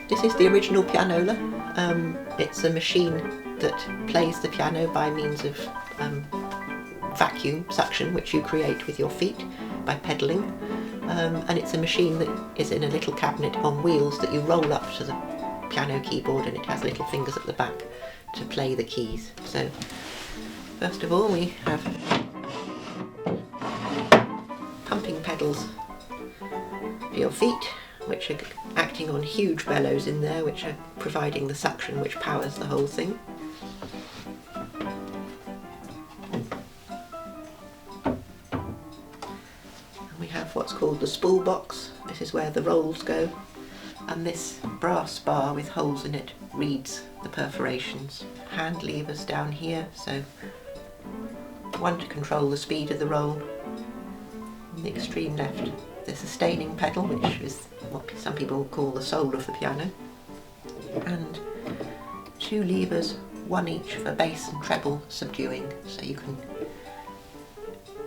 This is the original pianola. It's a machine that plays the piano by means of vacuum suction, which you create with your feet by pedalling. And it's a machine that is in a little cabinet on wheels that you roll up to the piano keyboard, and it has little fingers at the back to play the keys. So first of all we have pumping pedals for your feet, which are acting on huge bellows in there, which are providing the suction which powers the whole thing. And we have what's called the spool box. This is where the rolls go, and this brass bar with holes in it reads the perforations. Hand levers down here, so one to control the speed of the roll. On the extreme left, the sustaining pedal, which is what some people call the soul of the piano, and two levers, one each for bass and treble subduing, so you can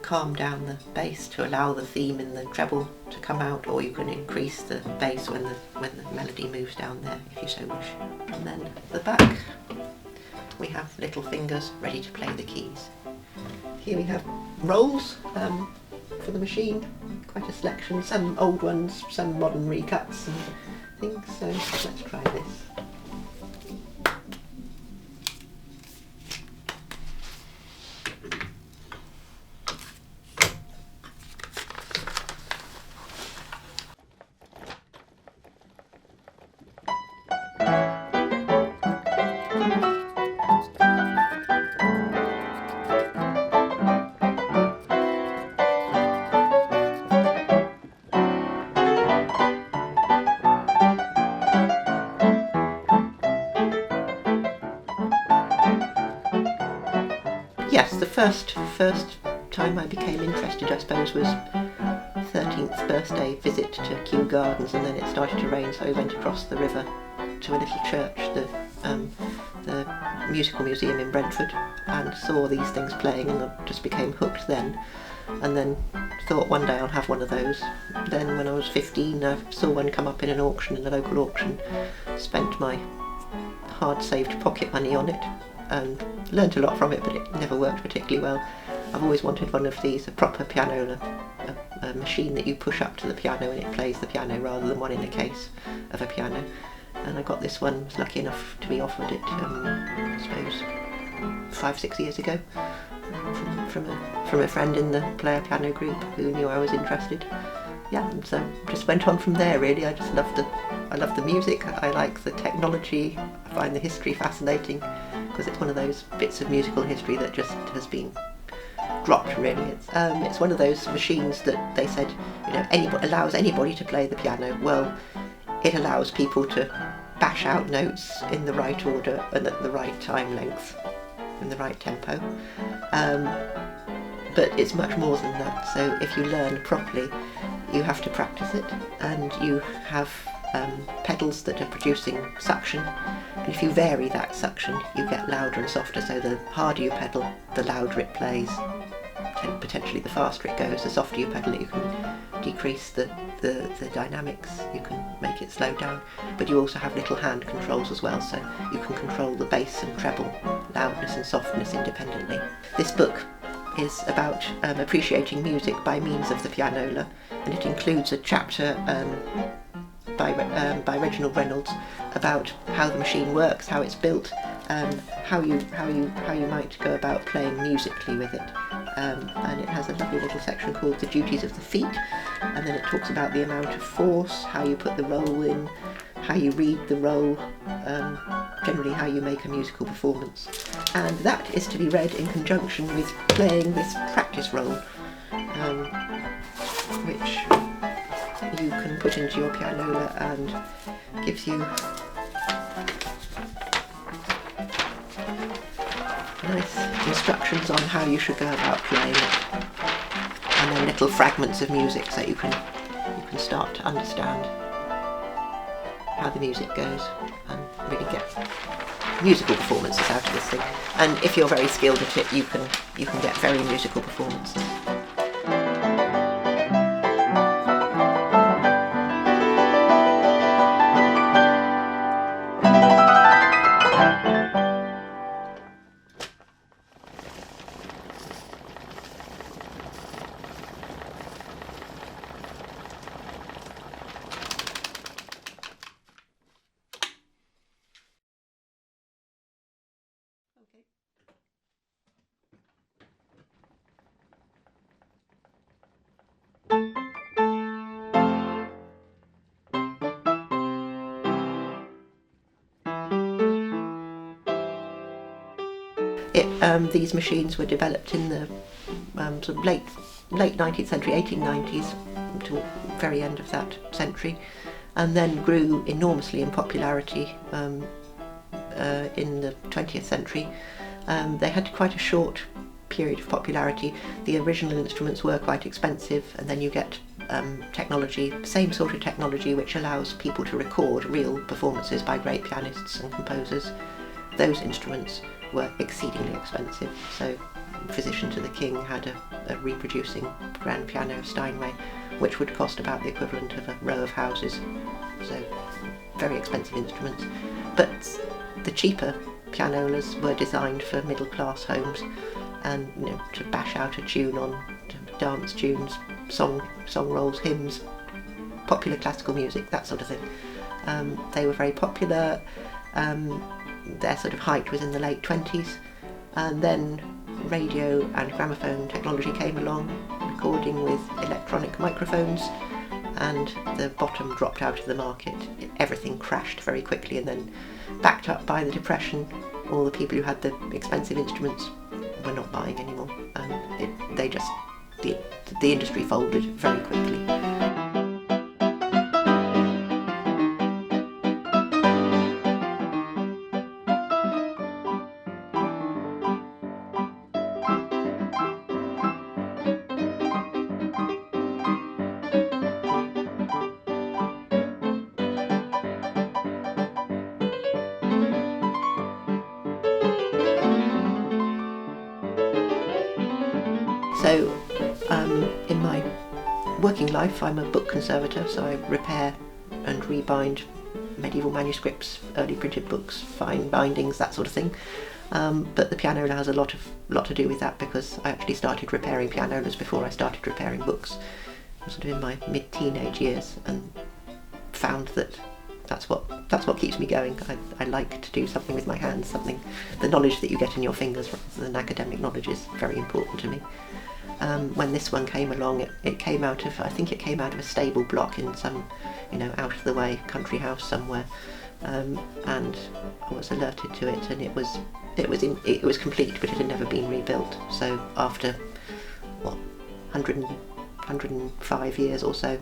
calm down the bass to allow the theme in the treble to come out, or you can increase the bass when the melody moves down there if you so wish. And then at the back we have little fingers ready to play the keys. Here we have rolls for the machine, quite a selection, some old ones, some modern recuts and things, so let's try this. Yes, the first time I became interested, I suppose, was 13th birthday visit to Kew Gardens, and then it started to rain, so I went across the river to a little church, the musical museum in Brentford, and saw these things playing, and I just became hooked then. And then thought one day I'll have one of those. Then when I was 15, I saw one come up in an auction, in a local auction, spent my hard-saved pocket money on it, and learnt a lot from it, but it never worked particularly well. I've always wanted one of these, a proper pianola, a machine that you push up to the piano and it plays the piano rather than one in a case of a piano. And I got this one, was lucky enough to be offered it, I suppose 5-6 years ago, from a friend in the player piano group who knew I was interested. Yeah, and so just went on from there really. I just love the music, I like the technology, I find the history fascinating, because it's one of those bits of musical history that just has been dropped really. It's one of those machines that they said, you know, allows anybody to play the piano. Well, it allows people to bash out notes in the right order and at the right time length, in the right tempo. But it's much more than that, so if you learn properly, you have to practice it, and you have pedals that are producing suction, and if you vary that suction you get louder and softer, so the harder you pedal the louder it plays, potentially the faster it goes. The softer you pedal it, you can decrease the dynamics, you can make it slow down, but you also have little hand controls as well, so you can control the bass and treble, loudness and softness independently. This book is about appreciating music by means of the pianola, and it includes a chapter by Reginald Reynolds about how the machine works, how it's built, how you might go about playing musically with it. And it has a lovely little section called The Duties of the Feet, and then it talks about the amount of force, how you put the roll in, how you read the roll, generally how you make a musical performance. And that is to be read in conjunction with playing this practice roll, which you can put into your pianola and gives you nice instructions on how you should go about playing it, and then little fragments of music so you can start to understand how the music goes and really get musical performances out of this thing. And if you're very skilled at it, you can get very musical performances. These machines were developed in the sort of late 19th century, 1890s to the very end of that century, and then grew enormously in popularity in the 20th century. They had quite a short period of popularity. The original instruments were quite expensive, and then you get technology, same sort of technology, which allows people to record real performances by great pianists and composers. Those instruments were exceedingly expensive, so Physician to the King had a reproducing grand piano of Steinway, which would cost about the equivalent of a row of houses, so very expensive instruments. But the cheaper pianolas were designed for middle class homes, and to bash out a tune on, dance tunes, song rolls, hymns, popular classical music, that sort of thing. They were very popular. Their sort of height was in the late 20s, and then radio and gramophone technology came along, recording with electronic microphones, and the bottom dropped out of the market. Everything crashed very quickly, and then, backed up by the Depression, all the people who had the expensive instruments were not buying anymore, and the industry folded very quickly. So in my working life, I'm a book conservator, so I repair and rebind medieval manuscripts, early printed books, fine bindings, that sort of thing. But the pianola has a lot to do with that, because I actually started repairing pianolas before I started repairing books, sort of in my mid-teenage years, and found that that's what keeps me going. I like to do something with my hands, the knowledge that you get in your fingers rather than academic knowledge is very important to me. When this one came along, it came out of a stable block in some, out of the way country house somewhere, and I was alerted to it, and it was complete, but it had never been rebuilt. So after 105 years or so,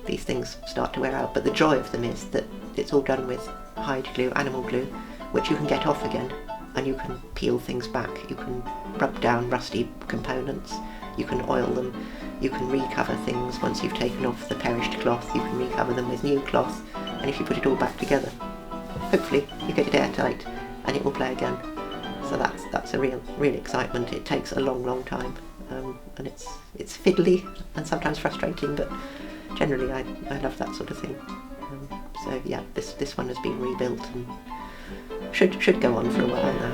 these things start to wear out. But the joy of them is that it's all done with hide glue, animal glue, which you can get off again, and you can peel things back. You can rub down rusty components, you can oil them, you can recover things once you've taken off the perished cloth. You can recover them with new cloth, and if you put it all back together, hopefully you get it airtight and it will play again. So that's a real excitement. It takes a long time, and it's fiddly and sometimes frustrating, but generally I love that sort of thing. So yeah, this one has been rebuilt and should go on for a while now.